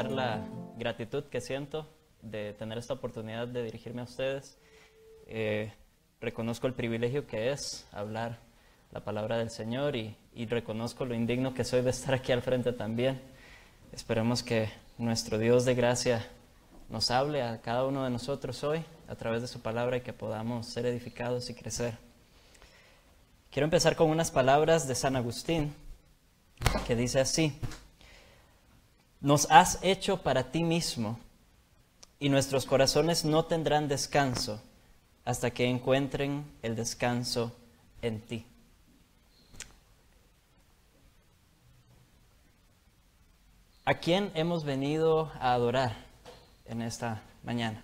expresar la gratitud que siento de tener esta oportunidad de dirigirme a ustedes. Reconozco el privilegio que es hablar la palabra del Señor y reconozco lo indigno que soy de estar aquí al frente también. Esperemos que nuestro Dios de gracia nos hable a cada uno de nosotros hoy a través de su palabra y que podamos ser edificados y crecer. Quiero empezar con unas palabras de San Agustín que dice así: nos has hecho para ti mismo y nuestros corazones no tendrán descanso hasta que encuentren el descanso en ti. ¿A quién hemos venido a adorar en esta mañana?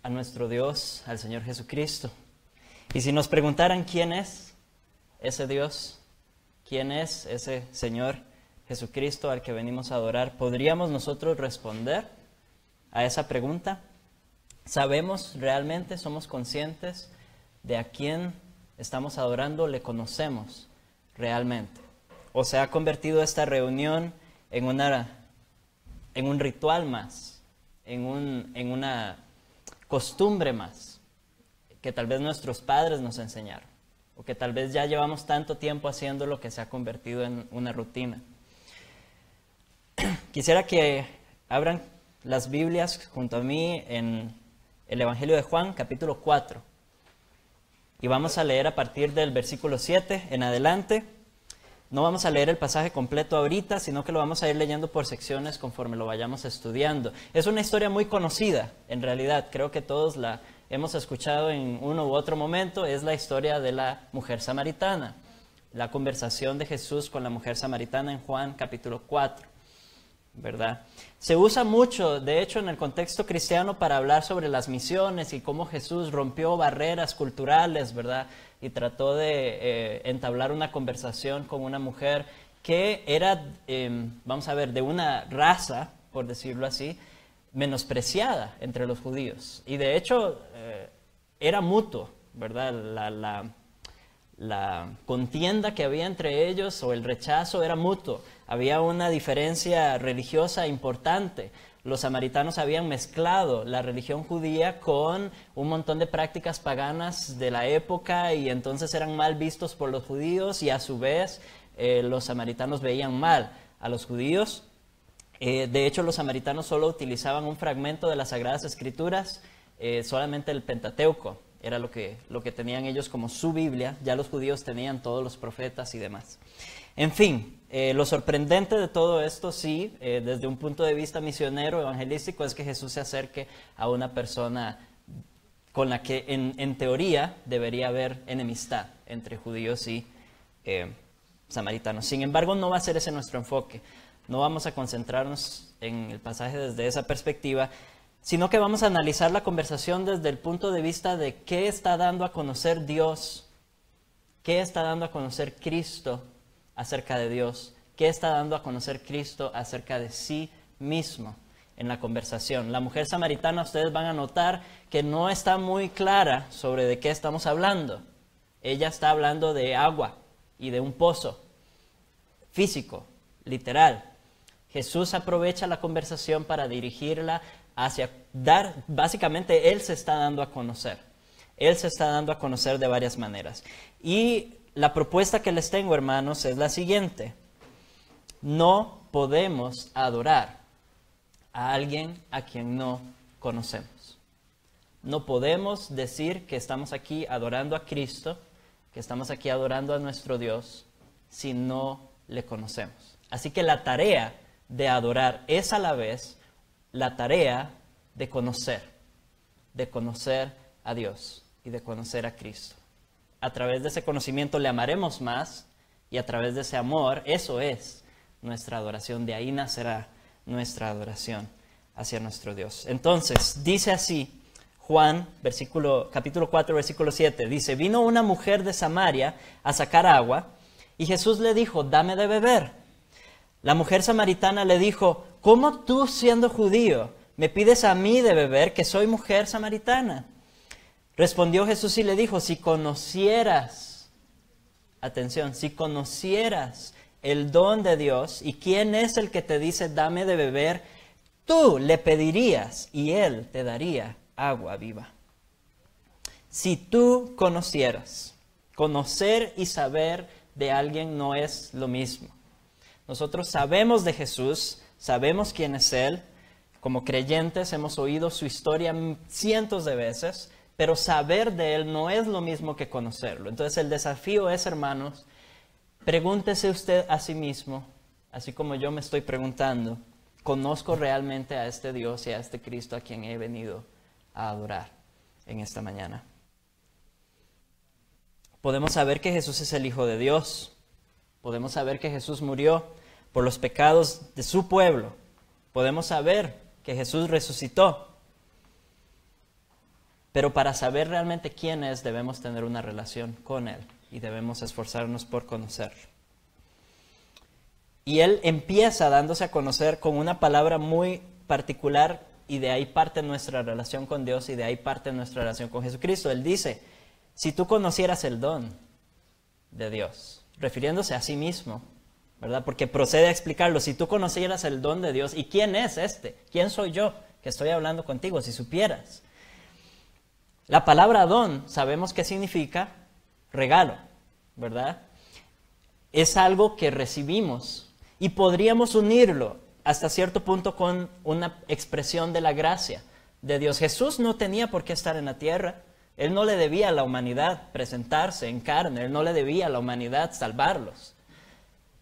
A nuestro Dios, al Señor Jesucristo. Y si nos preguntaran quién es ese Dios, quién es ese Señor Jesucristo al que venimos a adorar, ¿podríamos nosotros responder a esa pregunta? ¿Sabemos realmente, somos conscientes de a quién estamos adorando? ¿Le conocemos realmente? ¿O se ha convertido esta reunión en un ritual más, en una costumbre más, que tal vez nuestros padres nos enseñaron, o que tal vez ya llevamos tanto tiempo haciéndolo que se ha convertido en una rutina? Quisiera que abran las Biblias junto a mí en el Evangelio de Juan, capítulo 4. Y vamos a leer a partir del versículo 7 en adelante. No vamos a leer el pasaje completo ahorita, sino que lo vamos a ir leyendo por secciones conforme lo vayamos estudiando. Es una historia muy conocida, en realidad. Creo que todos la hemos escuchado en uno u otro momento. Es la historia de la mujer samaritana. La conversación de Jesús con la mujer samaritana en Juan capítulo 4. ¿Verdad? Se usa mucho, de hecho, en el contexto cristiano para hablar sobre las misiones y cómo Jesús rompió barreras culturales, ¿verdad? Y trató de entablar una conversación con una mujer que era, vamos a ver, de una raza, por decirlo así, menospreciada entre los judíos. Y de hecho, era mutuo, ¿verdad? La contienda que había entre ellos o el rechazo era mutuo. Había una diferencia religiosa importante. Los samaritanos habían mezclado la religión judía con un montón de prácticas paganas de la época y entonces eran mal vistos por los judíos y a su vez los samaritanos veían mal a los judíos. De hecho, los samaritanos solo utilizaban un fragmento de las Sagradas Escrituras, solamente el Pentateuco. Era lo que tenían ellos como su Biblia. Ya los judíos tenían todos los profetas y demás. En fin, lo sorprendente de todo esto, sí, desde un punto de vista misionero, evangelístico, es que Jesús se acerque a una persona con la que en teoría debería haber enemistad entre judíos y samaritanos. Sin embargo, no va a ser ese nuestro enfoque. No vamos a concentrarnos en el pasaje desde esa perspectiva, sino que vamos a analizar la conversación desde el punto de vista de qué está dando a conocer Dios, qué está dando a conocer Cristo acerca de Dios, qué está dando a conocer Cristo acerca de sí mismo en la conversación. La mujer samaritana, ustedes van a notar que no está muy clara sobre de qué estamos hablando. Ella está hablando de agua y de un pozo físico, literal. Jesús aprovecha la conversación para dirigirla hacia básicamente Él se está dando a conocer. Él se está dando a conocer de varias maneras. Y la propuesta que les tengo, hermanos, es la siguiente. No podemos adorar a alguien a quien no conocemos. No podemos decir que estamos aquí adorando a Cristo, que estamos aquí adorando a nuestro Dios, si no le conocemos. Así que la tarea de adorar es a la vez la tarea de conocer a Dios y de conocer a Cristo. A través de ese conocimiento le amaremos más y a través de ese amor, eso es nuestra adoración. De ahí nacerá nuestra adoración hacia nuestro Dios. Entonces, dice así Juan, capítulo 4, versículo 7, dice: vino una mujer de Samaria a sacar agua y Jesús le dijo: dame de beber. La mujer samaritana le dijo: ¿cómo tú, siendo judío, me pides a mí de beber, que soy mujer samaritana? Respondió Jesús y le dijo: si conocieras, atención, si conocieras el don de Dios, ¿y quién es el que te dice dame de beber? Tú le pedirías y Él te daría agua viva. Si tú conocieras, conocer y saber de alguien no es lo mismo. Nosotros sabemos de Jesús, sabemos quién es Él. Como creyentes hemos oído su historia cientos de veces, pero saber de Él no es lo mismo que conocerlo. Entonces el desafío es, hermanos, pregúntese usted a sí mismo, así como yo me estoy preguntando, ¿conozco realmente a este Dios y a este Cristo a quien he venido a adorar en esta mañana? Podemos saber que Jesús es el Hijo de Dios. Podemos saber que Jesús murió por los pecados de su pueblo. Podemos saber que Jesús resucitó. Pero para saber realmente quién es, debemos tener una relación con Él y debemos esforzarnos por conocerlo. Y Él empieza dándose a conocer con una palabra muy particular y de ahí parte nuestra relación con Dios y de ahí parte nuestra relación con Jesucristo. Él dice, si tú conocieras el don de Dios, refiriéndose a sí mismo, ¿verdad? Porque procede a explicarlo, si tú conocieras el don de Dios, ¿y quién es este? ¿Quién soy yo que estoy hablando contigo? Si supieras. La palabra don, sabemos que significa regalo, ¿verdad? Es algo que recibimos y podríamos unirlo hasta cierto punto con una expresión de la gracia de Dios. Jesús no tenía por qué estar en la tierra. Él no le debía a la humanidad presentarse en carne. Él no le debía a la humanidad salvarlos.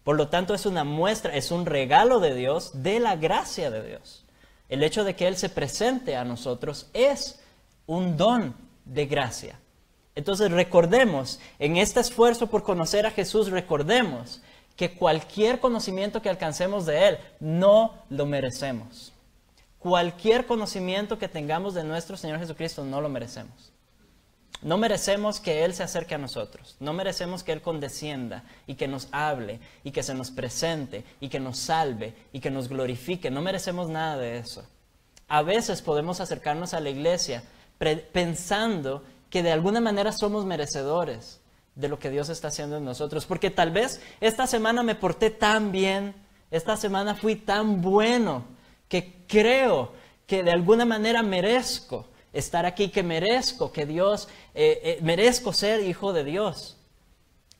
Por lo tanto, es una muestra, es un regalo de Dios, de la gracia de Dios. El hecho de que Él se presente a nosotros es un don de gracia. Entonces recordemos, en este esfuerzo por conocer a Jesús, recordemos que cualquier conocimiento que alcancemos de Él, no lo merecemos. Cualquier conocimiento que tengamos de nuestro Señor Jesucristo, no lo merecemos. No merecemos que Él se acerque a nosotros. No merecemos que Él condescienda y que nos hable y que se nos presente y que nos salve y que nos glorifique. No merecemos nada de eso. A veces podemos acercarnos a la iglesia pensando que de alguna manera somos merecedores de lo que Dios está haciendo en nosotros. Porque tal vez esta semana me porté tan bien, esta semana fui tan bueno, que creo que de alguna manera merezco estar aquí, que merezco que Dios, merezco ser hijo de Dios.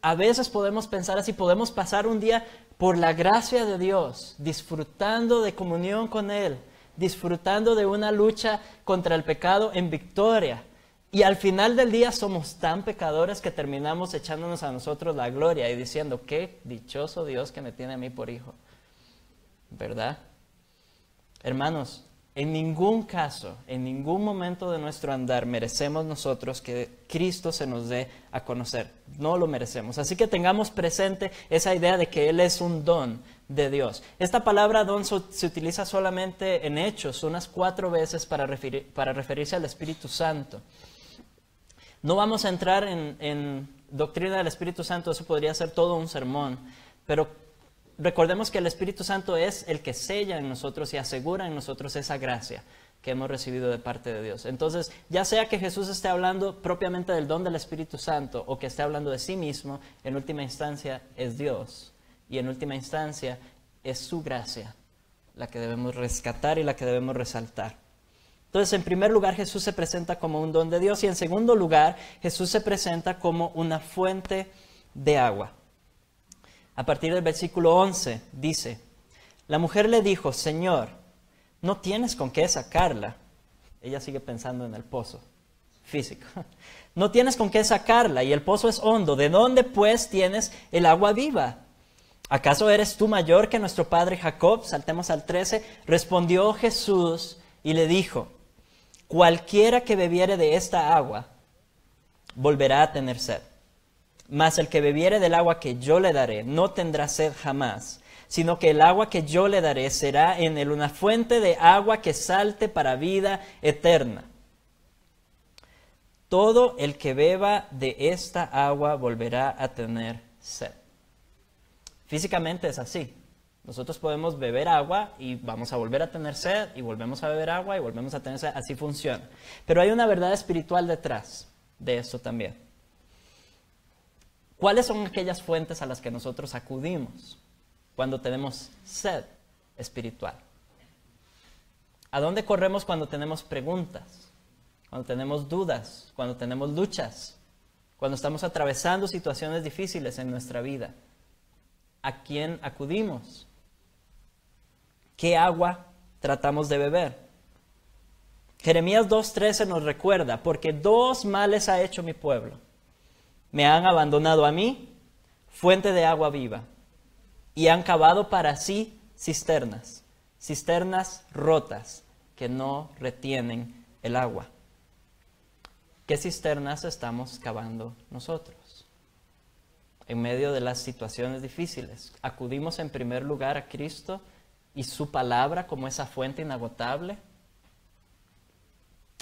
A veces podemos pensar así, podemos pasar un día por la gracia de Dios, disfrutando de comunión con Él, disfrutando de una lucha contra el pecado en victoria. Y al final del día somos tan pecadores que terminamos echándonos a nosotros la gloria y diciendo, qué dichoso Dios que me tiene a mí por hijo. ¿Verdad? Hermanos, en ningún caso, en ningún momento de nuestro andar merecemos nosotros que Cristo se nos dé a conocer. No lo merecemos. Así que tengamos presente esa idea de que Él es un don de Dios. Esta palabra don se utiliza solamente en Hechos, unas 4 veces para referirse al Espíritu Santo. No vamos a entrar en doctrina del Espíritu Santo, eso podría ser todo un sermón, pero recordemos que el Espíritu Santo es el que sella en nosotros y asegura en nosotros esa gracia que hemos recibido de parte de Dios. Entonces, ya sea que Jesús esté hablando propiamente del don del Espíritu Santo o que esté hablando de sí mismo, en última instancia es Dios y en última instancia es su gracia la que debemos rescatar y la que debemos resaltar. Entonces, en primer lugar, Jesús se presenta como un don de Dios y en segundo lugar, Jesús se presenta como una fuente de agua. A partir del versículo 11 dice, la mujer le dijo, Señor, no tienes con qué sacarla. Ella sigue pensando en el pozo físico. No tienes con qué sacarla y el pozo es hondo. ¿De dónde pues tienes el agua viva? ¿Acaso eres tú mayor que nuestro padre Jacob? Saltemos al 13. Respondió Jesús y le dijo, cualquiera que bebiere de esta agua volverá a tener sed. Mas el que bebiere del agua que yo le daré no tendrá sed jamás, sino que el agua que yo le daré será en él una fuente de agua que salte para vida eterna. Todo el que beba de esta agua volverá a tener sed. Físicamente es así. Nosotros podemos beber agua y vamos a volver a tener sed y volvemos a beber agua y volvemos a tener sed. Así funciona. Pero hay una verdad espiritual detrás de esto también. ¿Cuáles son aquellas fuentes a las que nosotros acudimos cuando tenemos sed espiritual? ¿A dónde corremos cuando tenemos preguntas? Cuando tenemos dudas, cuando tenemos luchas, cuando estamos atravesando situaciones difíciles en nuestra vida. ¿A quién acudimos? ¿Qué agua tratamos de beber? Jeremías 2:13 nos recuerda, porque 2 males ha hecho mi pueblo. Me han abandonado a mí, fuente de agua viva, y han cavado para sí cisternas, cisternas rotas que no retienen el agua. ¿Qué cisternas estamos cavando nosotros? En medio de las situaciones difíciles, ¿acudimos en primer lugar a Cristo y su palabra como esa fuente inagotable?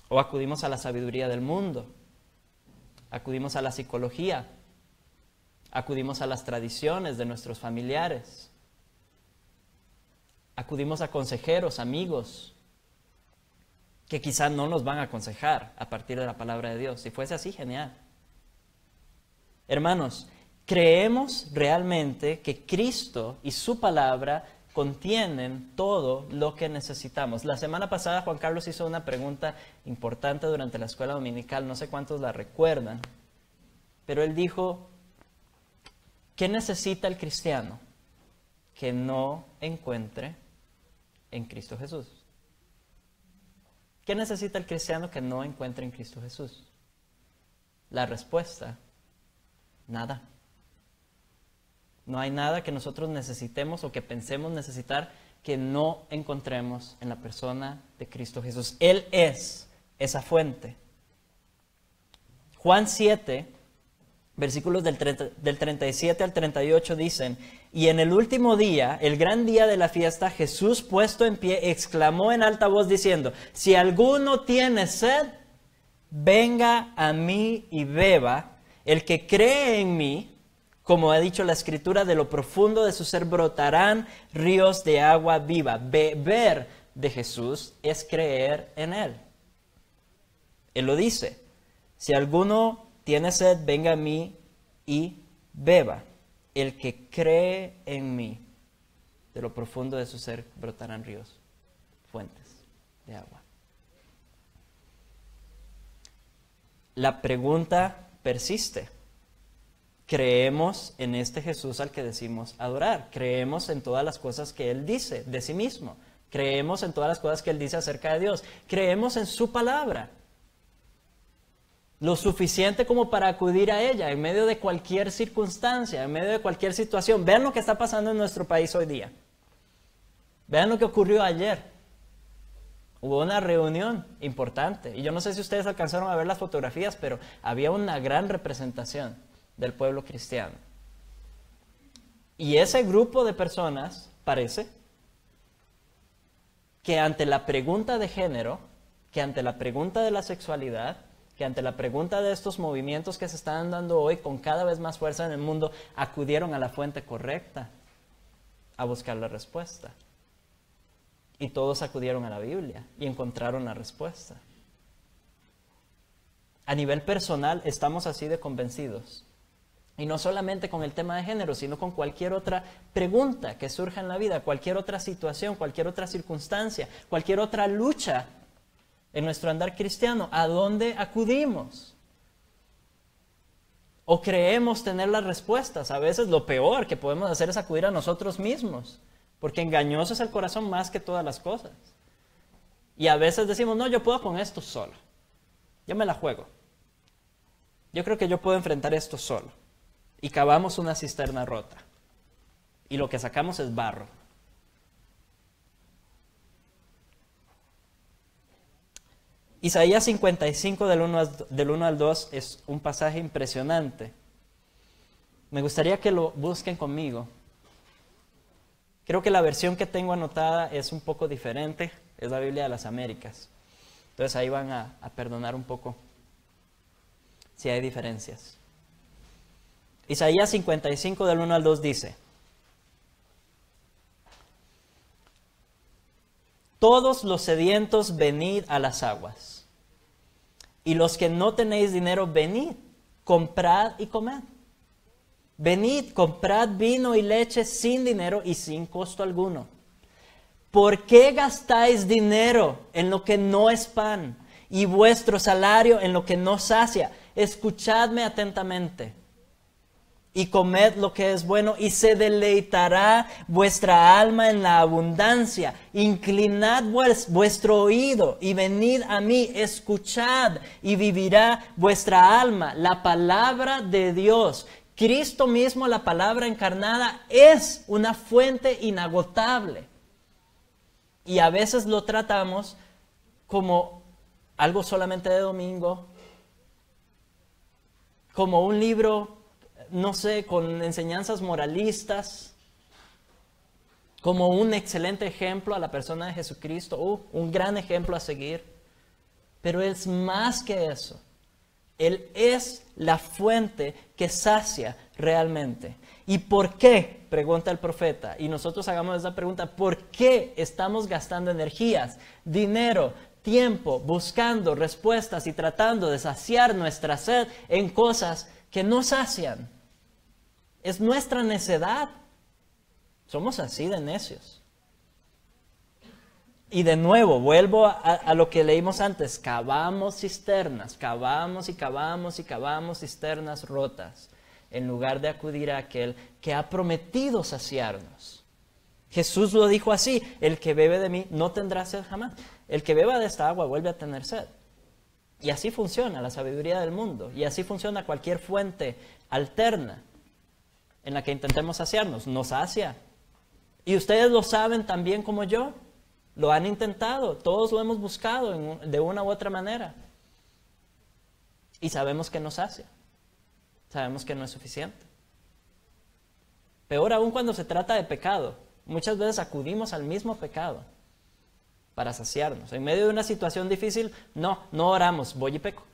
¿O acudimos a la sabiduría del mundo? ¿Acudimos a la psicología? ¿Acudimos a las tradiciones de nuestros familiares? ¿Acudimos a consejeros, amigos, que quizás no nos van a aconsejar a partir de la palabra de Dios? Si fuese así, genial. Hermanos, ¿creemos realmente que Cristo y su palabra contienen todo lo que necesitamos? La semana pasada Juan Carlos hizo una pregunta importante durante la escuela dominical, no sé cuántos la recuerdan, pero él dijo, ¿qué necesita el cristiano que no encuentre en Cristo Jesús? ¿Qué necesita el cristiano que no encuentre en Cristo Jesús? La respuesta, nada. No hay nada que nosotros necesitemos o que pensemos necesitar que no encontremos en la persona de Cristo Jesús. Él es esa fuente. Juan 7, versículos del 37 al 38 dicen, y en el último día, el gran día de la fiesta, Jesús puesto en pie, exclamó en alta voz diciendo, si alguno tiene sed, venga a mí y beba. El que cree en mí, como ha dicho la Escritura, de lo profundo de su ser brotarán ríos de agua viva. Beber de Jesús es creer en Él. Él lo dice, si alguno tiene sed, venga a mí y beba. El que cree en mí, de lo profundo de su ser brotarán ríos, fuentes de agua. La pregunta persiste. Creemos en este Jesús al que decimos adorar. Creemos en todas las cosas que Él dice de sí mismo. Creemos en todas las cosas que Él dice acerca de Dios. Creemos en su palabra. Lo suficiente como para acudir a ella en medio de cualquier circunstancia, en medio de cualquier situación. Vean lo que está pasando en nuestro país hoy día. Vean lo que ocurrió ayer. Hubo una reunión importante. Y yo no sé si ustedes alcanzaron a ver las fotografías, pero había una gran representación del pueblo cristiano. Y ese grupo de personas parece que ante la pregunta de género, que ante la pregunta de la sexualidad, que ante la pregunta de estos movimientos que se están dando hoy con cada vez más fuerza en el mundo, acudieron a la fuente correcta a buscar la respuesta. Y todos acudieron a la Biblia y encontraron la respuesta. A nivel personal estamos así de convencidos. Y no solamente con el tema de género, sino con cualquier otra pregunta que surja en la vida, cualquier otra situación, cualquier otra circunstancia, cualquier otra lucha en nuestro andar cristiano. ¿A dónde acudimos? ¿O creemos tener las respuestas? A veces lo peor que podemos hacer es acudir a nosotros mismos, porque engañoso es el corazón más que todas las cosas. Y a veces decimos, no, yo puedo con esto solo. Yo me la juego. Yo creo que yo puedo enfrentar esto solo. Y cavamos una cisterna rota. Y lo que sacamos es barro. Isaías 55 del 1 al 2 es un pasaje impresionante. Me gustaría que lo busquen conmigo. Creo que la versión que tengo anotada es un poco diferente. Es la Biblia de las Américas. Entonces ahí van a perdonar un poco si hay diferencias. Isaías 55 del 1 al 2 dice: todos los sedientos venid a las aguas, y los que no tenéis dinero venid, comprad y comed. Venid, comprad vino y leche sin dinero y sin costo alguno. ¿Por qué gastáis dinero en lo que no es pan y vuestro salario en lo que no sacia? Escuchadme atentamente y comed lo que es bueno, y se deleitará vuestra alma en la abundancia. Inclinad vuestro oído y venid a mí, escuchad y vivirá vuestra alma. La palabra de Dios, Cristo mismo, la palabra encarnada, es una fuente inagotable. Y a veces lo tratamos como algo solamente de domingo, como un libro, no sé, con enseñanzas moralistas, como un excelente ejemplo a la persona de Jesucristo, un gran ejemplo a seguir. Pero es más que eso. Él es la fuente que sacia realmente. ¿Y por qué? Pregunta el profeta. Y nosotros hagamos esa pregunta. ¿Por qué estamos gastando energías, dinero, tiempo, buscando respuestas y tratando de saciar nuestra sed en cosas que no sacian? Es nuestra necedad. Somos así de necios. Y de nuevo, vuelvo a lo que leímos antes. Cavamos cisternas, cavamos y cavamos y cavamos cisternas rotas, en lugar de acudir a aquel que ha prometido saciarnos. Jesús lo dijo así: el que bebe de mí no tendrá sed jamás. El que beba de esta agua vuelve a tener sed. Y así funciona la sabiduría del mundo. Y así funciona cualquier fuente alterna en la que intentemos saciarnos. Nos sacia. Y ustedes lo saben tan bien como yo. Lo han intentado. Todos lo hemos buscado de una u otra manera. Y sabemos que nos sacia. Sabemos que no es suficiente. Peor aún cuando se trata de pecado. Muchas veces acudimos al mismo pecado para saciarnos. En medio de una situación difícil, no oramos, voy y peco.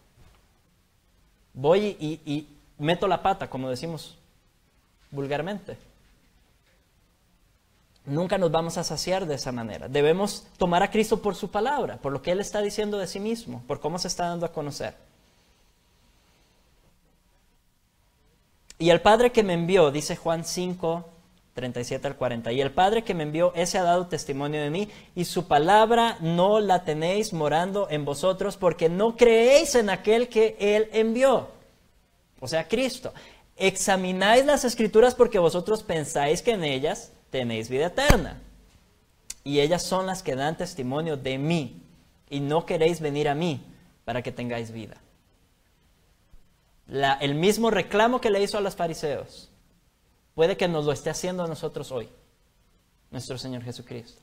Voy y meto la pata, como decimos vulgarmente. Nunca nos vamos a saciar de esa manera. Debemos tomar a Cristo por su palabra, por lo que Él está diciendo de sí mismo, por cómo se está dando a conocer. Y el Padre que me envió, dice Juan 5, 37 al 40, y el Padre que me envió, ese ha dado testimonio de mí, y su palabra no la tenéis morando en vosotros, porque no creéis en aquel que Él envió, o sea, Cristo. Examináis las Escrituras porque vosotros pensáis que en ellas tenéis vida eterna, y ellas son las que dan testimonio de mí, y no queréis venir a mí para que tengáis vida. El mismo reclamo que le hizo a los fariseos, puede que nos lo esté haciendo a nosotros hoy, nuestro Señor Jesucristo.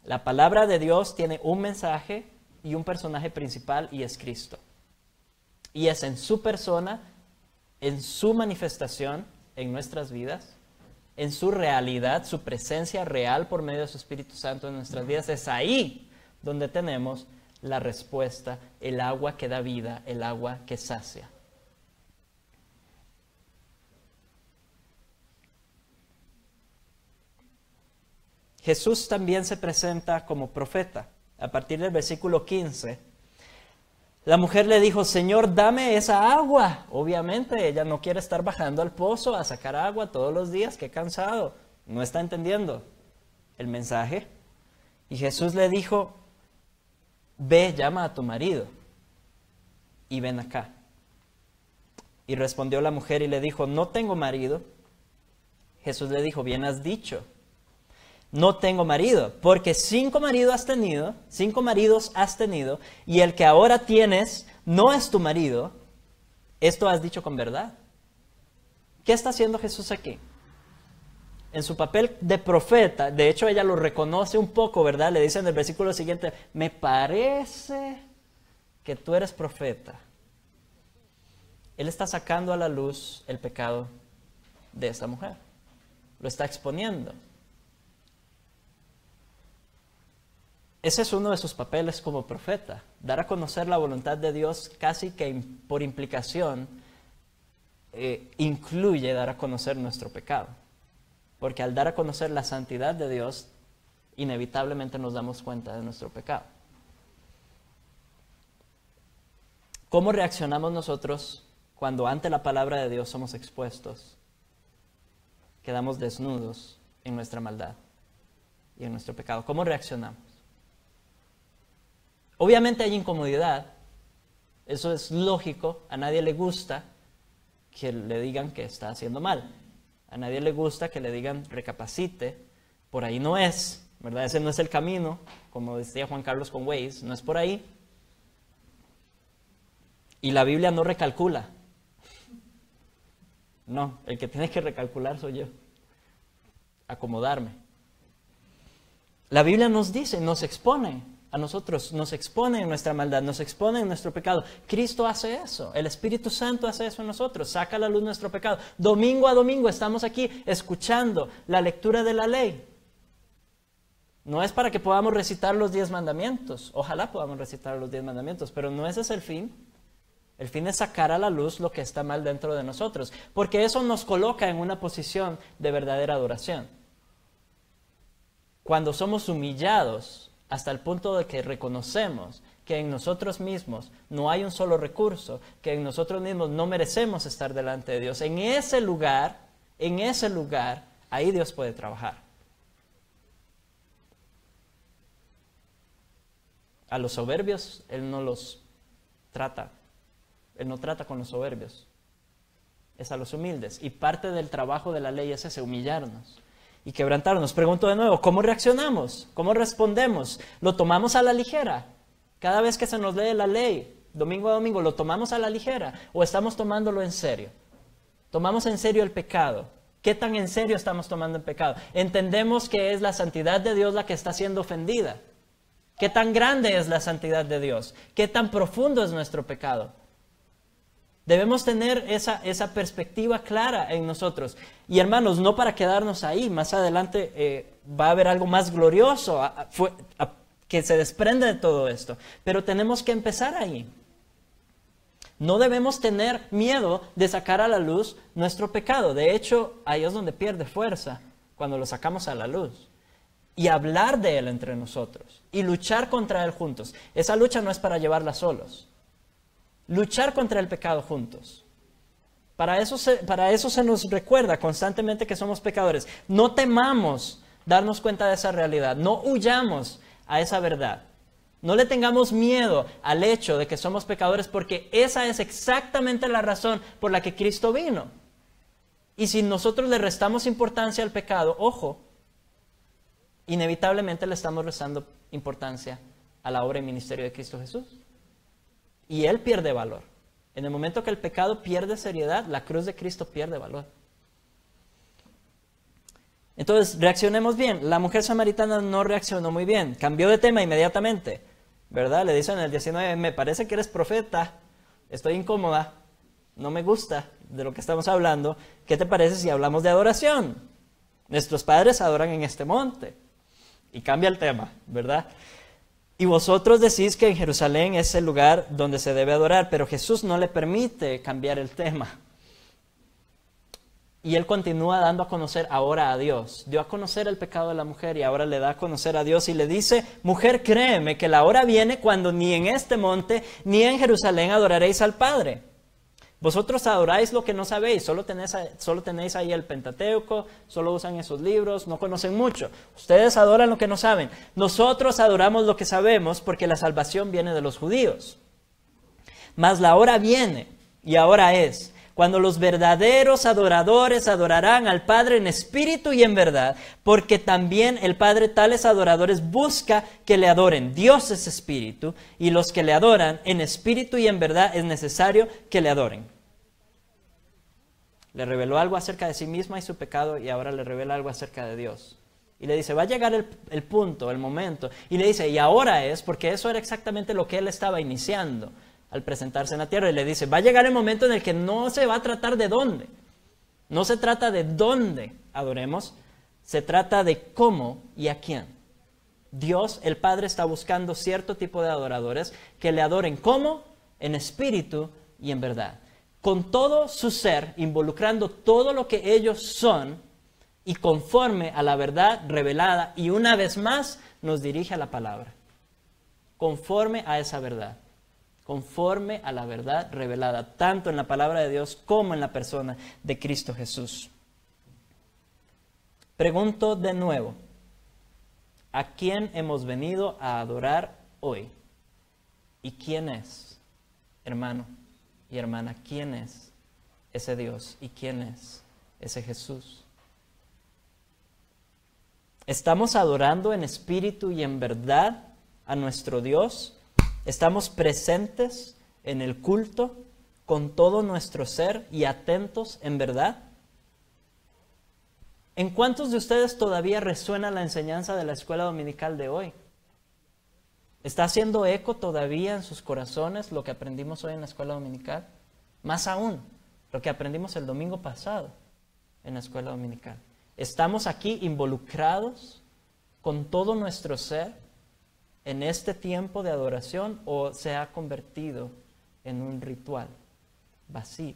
La palabra de Dios tiene un mensaje y un personaje principal, y es Cristo. Y es en su persona, en su manifestación en nuestras vidas, en su realidad, su presencia real por medio de su Espíritu Santo en nuestras vidas. Es ahí donde tenemos la respuesta, el agua que da vida, el agua que sacia. Jesús también se presenta como profeta. A partir del versículo 15, la mujer le dijo: Señor, dame esa agua. Obviamente ella no quiere estar bajando al pozo a sacar agua todos los días, qué cansado. No está entendiendo el mensaje. Y Jesús le dijo: ve, llama a tu marido y ven acá. Y respondió la mujer y le dijo: no tengo marido. Jesús le dijo: bien has dicho, no tengo marido, porque 5 maridos has tenido, y el que ahora tienes no es tu marido. Esto has dicho con verdad. ¿Qué está haciendo Jesús aquí? En su papel de profeta, de hecho ella lo reconoce un poco, ¿verdad? Le dice en el versículo siguiente: me parece que tú eres profeta. Él está sacando a la luz el pecado de esta mujer. Lo está exponiendo. Ese es uno de sus papeles como profeta, dar a conocer la voluntad de Dios, casi que por implicación incluye dar a conocer nuestro pecado. Porque al dar a conocer la santidad de Dios, inevitablemente nos damos cuenta de nuestro pecado. ¿Cómo reaccionamos nosotros cuando ante la palabra de Dios somos expuestos, quedamos desnudos en nuestra maldad y en nuestro pecado? ¿Cómo reaccionamos? Obviamente hay incomodidad, eso es lógico, a nadie le gusta que le digan que está haciendo mal, a nadie le gusta que le digan recapacite, por ahí no es, ¿verdad? Ese no es el camino, como decía Juan Carlos con Waze, no es por ahí. Y la Biblia no recalcula. No, el que tiene que recalcular soy yo. Acomodarme. La Biblia nos dice, nos expone a nosotros, nos expone en nuestra maldad, nos expone en nuestro pecado. Cristo hace eso, el Espíritu Santo hace eso en nosotros, saca a la luz nuestro pecado. Domingo a domingo estamos aquí escuchando la lectura de la ley. No es para que podamos recitar los 10 mandamientos, ojalá podamos recitar los 10 mandamientos, pero no ese es el fin. El fin es sacar a la luz lo que está mal dentro de nosotros, porque eso nos coloca en una posición de verdadera adoración. Cuando somos humillados hasta el punto de que reconocemos que en nosotros mismos no hay un solo recurso, que en nosotros mismos no merecemos estar delante de Dios, en ese lugar, ahí Dios puede trabajar. A los soberbios Él no los trata. Él no trata con los soberbios, es a los humildes. Y parte del trabajo de la ley es ese, humillarnos y quebrantarnos. Pregunto de nuevo, ¿cómo reaccionamos? ¿Cómo respondemos? ¿Lo tomamos a la ligera? Cada vez que se nos lee la ley, domingo a domingo, ¿lo tomamos a la ligera o estamos tomándolo en serio? ¿Tomamos en serio el pecado? ¿Qué tan en serio estamos tomando el pecado? ¿Entendemos que es la santidad de Dios la que está siendo ofendida? ¿Qué tan grande es la santidad de Dios? ¿Qué tan profundo es nuestro pecado? Debemos tener esa perspectiva clara en nosotros. Y hermanos, no para quedarnos ahí, más adelante va a haber algo más glorioso que se desprende de todo esto. Pero tenemos que empezar ahí. No debemos tener miedo de sacar a la luz nuestro pecado. De hecho, ahí es donde pierde fuerza, cuando lo sacamos a la luz. Y hablar de él entre nosotros. Y luchar contra él juntos. Esa lucha no es para llevarla solos. Luchar contra el pecado juntos. Para eso se nos recuerda constantemente que somos pecadores. No temamos darnos cuenta de esa realidad. No huyamos a esa verdad. No le tengamos miedo al hecho de que somos pecadores, porque esa es exactamente la razón por la que Cristo vino. Y si nosotros le restamos importancia al pecado, ojo, inevitablemente le estamos restando importancia a la obra y ministerio de Cristo Jesús. Y Él pierde valor. En el momento que el pecado pierde seriedad, la cruz de Cristo pierde valor. Entonces, reaccionemos bien. La mujer samaritana no reaccionó muy bien. Cambió de tema inmediatamente, ¿verdad? Le dice en el 19, me parece que eres profeta, estoy incómoda, no me gusta de lo que estamos hablando. ¿Qué te parece si hablamos de adoración? Nuestros padres adoran en este monte. Y cambia el tema, ¿verdad? Y vosotros decís que en Jerusalén es el lugar donde se debe adorar, pero Jesús no le permite cambiar el tema. Y Él continúa dando a conocer ahora a Dios. Dio a conocer el pecado de la mujer y ahora le da a conocer a Dios y le dice, mujer, créeme que la hora viene cuando ni en este monte ni en Jerusalén adoraréis al Padre. Vosotros adoráis lo que no sabéis, solo tenéis ahí el Pentateuco, solo usan esos libros, no conocen mucho. Ustedes adoran lo que no saben. Nosotros adoramos lo que sabemos porque la salvación viene de los judíos. Mas la hora viene, y ahora es, cuando los verdaderos adoradores adorarán al Padre en espíritu y en verdad, porque también el Padre tales adoradores busca que le adoren. Dios es espíritu, y los que le adoran en espíritu y en verdad es necesario que le adoren. Le reveló algo acerca de sí misma y su pecado, y ahora le revela algo acerca de Dios. Y le dice, va a llegar el punto, el momento. Y le dice, y ahora es, porque eso era exactamente lo que él estaba iniciando al presentarse en la tierra. Y le dice, va a llegar el momento en el que no se va a tratar de dónde. No se trata de dónde adoremos, se trata de cómo y a quién. Dios, el Padre, está buscando cierto tipo de adoradores que le adoren ¿cómo? En espíritu y en verdad. Con todo su ser, involucrando todo lo que ellos son y conforme a la verdad revelada. Y una vez más nos dirige a la palabra. Conforme a esa verdad. conforme a la verdad revelada, tanto en la palabra de Dios como en la persona de Cristo Jesús. Pregunto de nuevo, ¿a quién hemos venido a adorar hoy? ¿Y quién es, hermano y hermana? ¿Quién es ese Dios? ¿Y quién es ese Jesús? ¿Estamos adorando en espíritu y en verdad a nuestro Dios? ¿Estamos presentes en el culto con todo nuestro ser y atentos en verdad? ¿En cuántos de ustedes todavía resuena la enseñanza de la escuela dominical de hoy? ¿Está haciendo eco todavía en sus corazones lo que aprendimos hoy en la escuela dominical? Más aún, lo que aprendimos el domingo pasado en la escuela dominical. ¿Estamos aquí involucrados con todo nuestro ser en este tiempo de adoración o se ha convertido en un ritual vacío?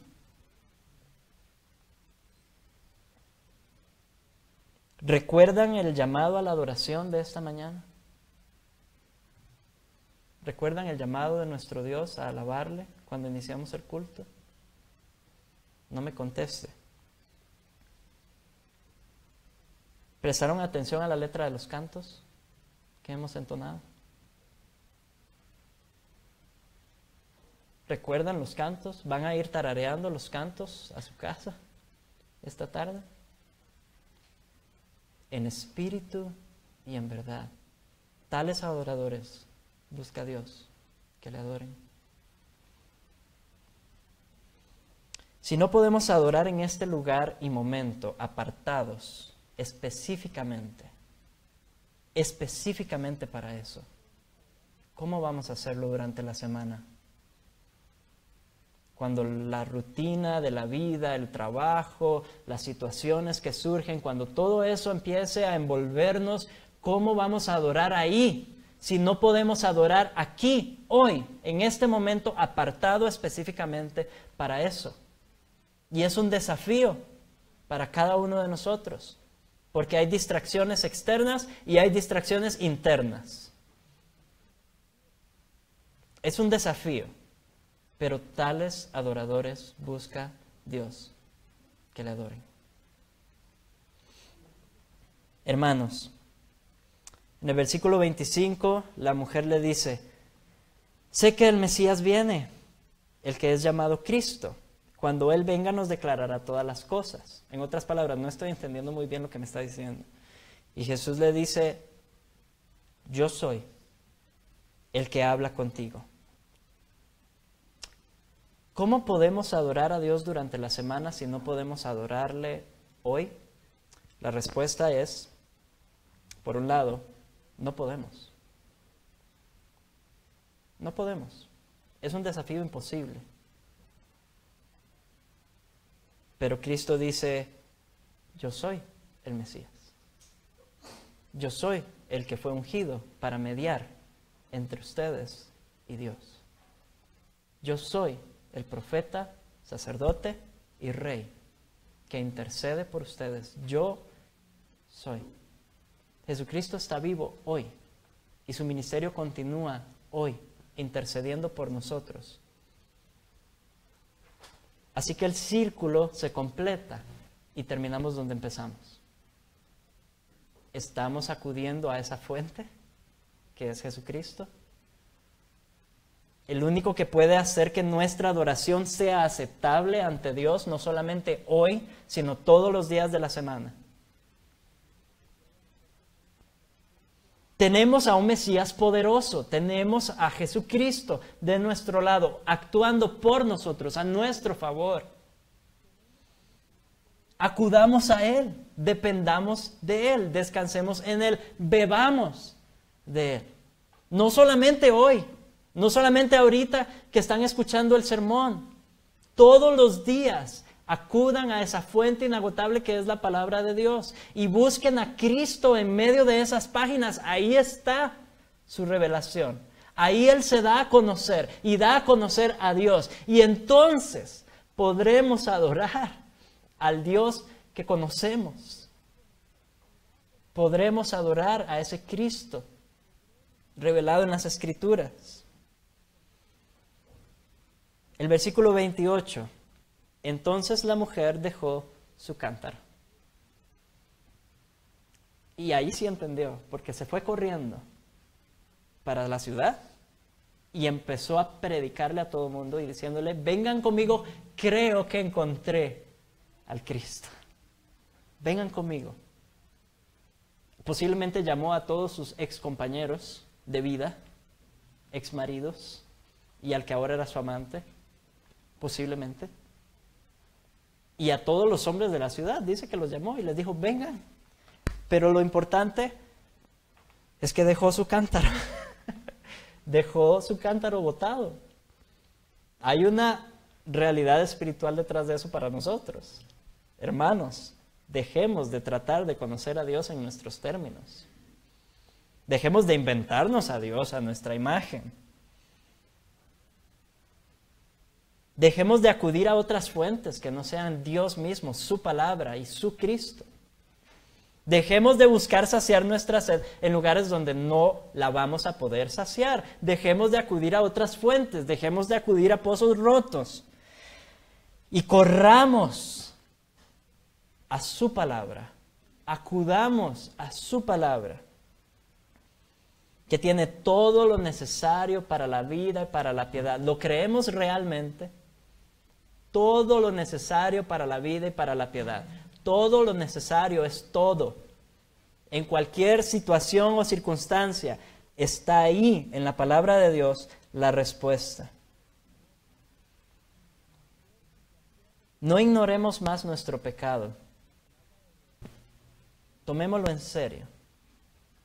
¿Recuerdan el llamado a la adoración de esta mañana? ¿Recuerdan el llamado de nuestro Dios a alabarle cuando iniciamos el culto? No me conteste. ¿Prestaron atención a la letra de los cantos que hemos entonado? ¿Recuerdan los cantos? ¿Van a ir tarareando los cantos a su casa esta tarde? En espíritu y en verdad. Tales adoradores busca a Dios que le adoren. Si no podemos adorar en este lugar y momento apartados específicamente para eso, ¿cómo vamos a hacerlo durante la semana? Cuando la rutina de la vida, el trabajo, las situaciones que surgen, cuando todo eso empiece a envolvernos, ¿cómo vamos a adorar ahí? Si no podemos adorar aquí, hoy, en este momento apartado específicamente para eso. Y es un desafío para cada uno de nosotros, porque hay distracciones externas y hay distracciones internas. Es un desafío. Pero tales adoradores busca Dios que le adoren. Hermanos, en el versículo 25 la mujer le dice, sé que el Mesías viene, el que es llamado Cristo. Cuando Él venga nos declarará todas las cosas. En otras palabras, no estoy entendiendo muy bien lo que me está diciendo. Y Jesús le dice, yo soy el que habla contigo. ¿Cómo podemos adorar a Dios durante la semana si no podemos adorarle hoy? La respuesta es, por un lado, no podemos. No podemos. Es un desafío imposible. Pero Cristo dice, yo soy el Mesías. Yo soy el que fue ungido para mediar entre ustedes y Dios. Yo soy el profeta, sacerdote y rey que intercede por ustedes. Yo soy. Jesucristo está vivo hoy y su ministerio continúa hoy, intercediendo por nosotros. Así que el círculo se completa y terminamos donde empezamos. ¿Estamos acudiendo a esa fuente que es Jesucristo? El único que puede hacer que nuestra adoración sea aceptable ante Dios, no solamente hoy, sino todos los días de la semana. Tenemos a un Mesías poderoso, tenemos a Jesucristo de nuestro lado, actuando por nosotros, a nuestro favor. Acudamos a Él, dependamos de Él, descansemos en Él, bebamos de Él. No solamente hoy, no solamente ahorita que están escuchando el sermón, todos los días acudan a esa fuente inagotable que es la palabra de Dios y busquen a Cristo en medio de esas páginas. Ahí está su revelación. Ahí Él se da a conocer y da a conocer a Dios. Y entonces podremos adorar al Dios que conocemos. Podremos adorar a ese Cristo revelado en las Escrituras. El versículo 28. Entonces la mujer dejó su cántaro. Y ahí sí entendió, porque se fue corriendo para la ciudad y empezó a predicarle a todo el mundo y diciéndole, vengan conmigo, creo que encontré al Cristo. Vengan conmigo. Posiblemente llamó a todos sus ex compañeros de vida, ex maridos, y al que ahora era su amante, posiblemente. Y a todos los hombres de la ciudad, dice que los llamó y les dijo, vengan. Pero lo importante es que dejó su cántaro. Dejó su cántaro botado. Hay una realidad espiritual detrás de eso para nosotros. Hermanos, dejemos de tratar de conocer a Dios en nuestros términos. Dejemos de inventarnos a Dios a nuestra imagen. Dejemos de acudir a otras fuentes que no sean Dios mismo, su palabra y su Cristo. Dejemos de buscar saciar nuestra sed en lugares donde no la vamos a poder saciar. Dejemos de acudir a otras fuentes, dejemos de acudir a pozos rotos. Y corramos a su palabra, acudamos a su palabra, que tiene todo lo necesario para la vida y para la piedad. ¿Lo creemos realmente? Todo lo necesario para la vida y para la piedad. Todo lo necesario es todo. En cualquier situación o circunstancia está ahí en la palabra de Dios la respuesta. No ignoremos más nuestro pecado. Tomémoslo en serio.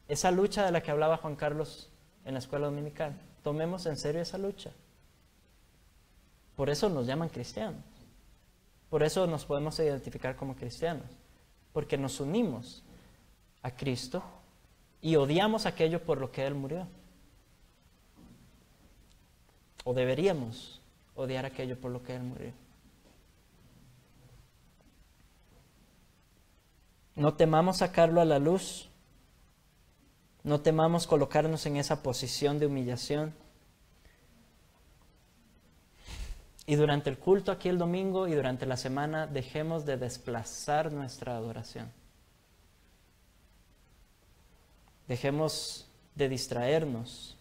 Esa lucha de la que hablaba Juan Carlos en la escuela dominical, tomemos en serio esa lucha. Por eso nos llaman cristianos. Por eso nos podemos identificar como cristianos, porque nos unimos a Cristo y odiamos aquello por lo que Él murió. O deberíamos odiar aquello por lo que Él murió. No temamos sacarlo a la luz, no temamos colocarnos en esa posición de humillación. Y durante el culto aquí el domingo y durante la semana dejemos de desplazar nuestra adoración. Dejemos de distraernos.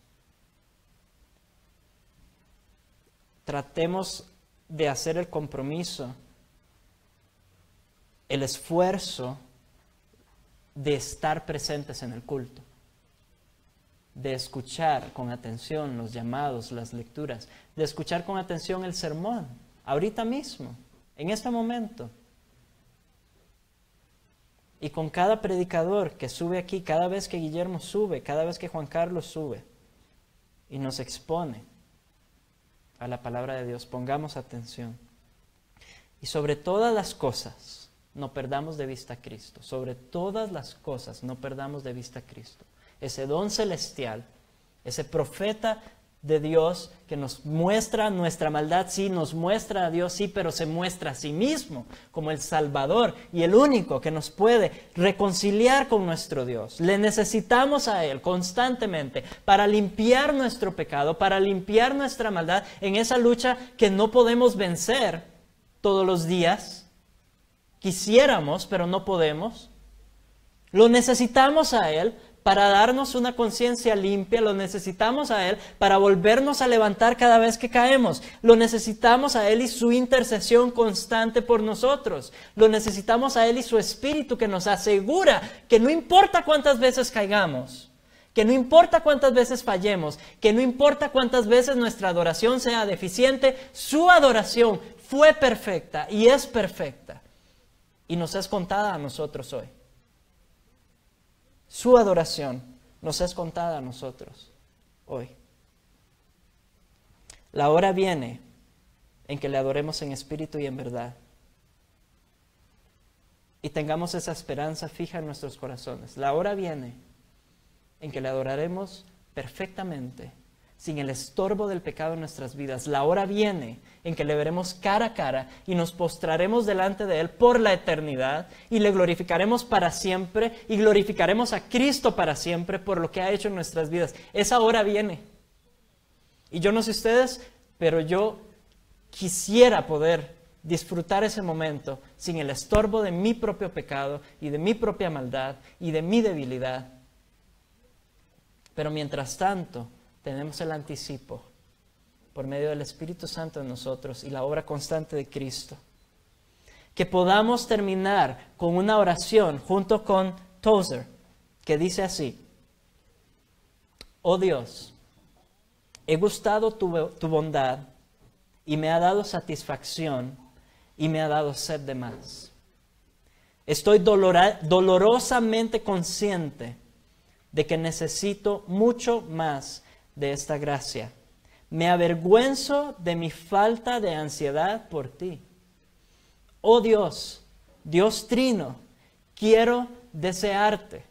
Tratemos de hacer el compromiso, el esfuerzo de estar presentes en el culto, de escuchar con atención los llamados, las lecturas, de escuchar con atención el sermón, ahorita mismo, en este momento. Y con cada predicador que sube aquí, cada vez que Guillermo sube, cada vez que Juan Carlos sube y nos expone a la palabra de Dios, pongamos atención. Y sobre todas las cosas, no perdamos de vista a Cristo. Sobre todas las cosas, no perdamos de vista a Cristo. Ese don celestial, ese profeta de Dios que nos muestra nuestra maldad, sí, nos muestra a Dios, sí, pero se muestra a sí mismo como el Salvador y el único que nos puede reconciliar con nuestro Dios. Le necesitamos a Él constantemente para limpiar nuestro pecado, para limpiar nuestra maldad en esa lucha que no podemos vencer todos los días. Quisiéramos, pero no podemos. Lo necesitamos a Él para darnos una conciencia limpia, lo necesitamos a Él para volvernos a levantar cada vez que caemos. Lo necesitamos a Él y su intercesión constante por nosotros. Lo necesitamos a Él y su Espíritu que nos asegura que no importa cuántas veces caigamos, que no importa cuántas veces fallemos, que no importa cuántas veces nuestra adoración sea deficiente, su adoración fue perfecta y es perfecta. Y nos es contada a nosotros hoy. Su adoración nos es contada a nosotros hoy. La hora viene en que le adoremos en espíritu y en verdad. Y tengamos esa esperanza fija en nuestros corazones. La hora viene en que le adoraremos perfectamente, sin el estorbo del pecado en nuestras vidas. La hora viene en que le veremos cara a cara y nos postraremos delante de Él por la eternidad y le glorificaremos para siempre y glorificaremos a Cristo para siempre por lo que ha hecho en nuestras vidas. Esa hora viene. Y yo no sé ustedes, pero yo quisiera poder disfrutar ese momento sin el estorbo de mi propio pecado y de mi propia maldad y de mi debilidad. Pero mientras tanto, tenemos el anticipo por medio del Espíritu Santo en nosotros y la obra constante de Cristo. Que podamos terminar con una oración junto con Tozer, que dice así: oh Dios, he gustado tu bondad y me ha dado satisfacción y me ha dado sed de más. Estoy dolorosamente consciente de que necesito mucho más de esta gracia. Me avergüenzo de mi falta de ansiedad por ti. Oh Dios, Dios Trino, quiero desearte.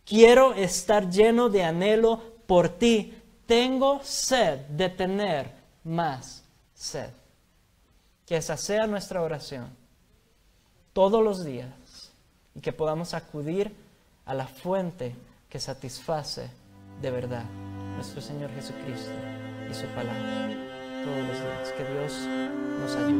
Quiero estar lleno de anhelo por ti. Tengo sed de tener más sed. Que esa sea nuestra oración todos los días y que podamos acudir a la fuente que satisface de verdad, nuestro Señor Jesucristo y su palabra todos los días. Que Dios nos ayude.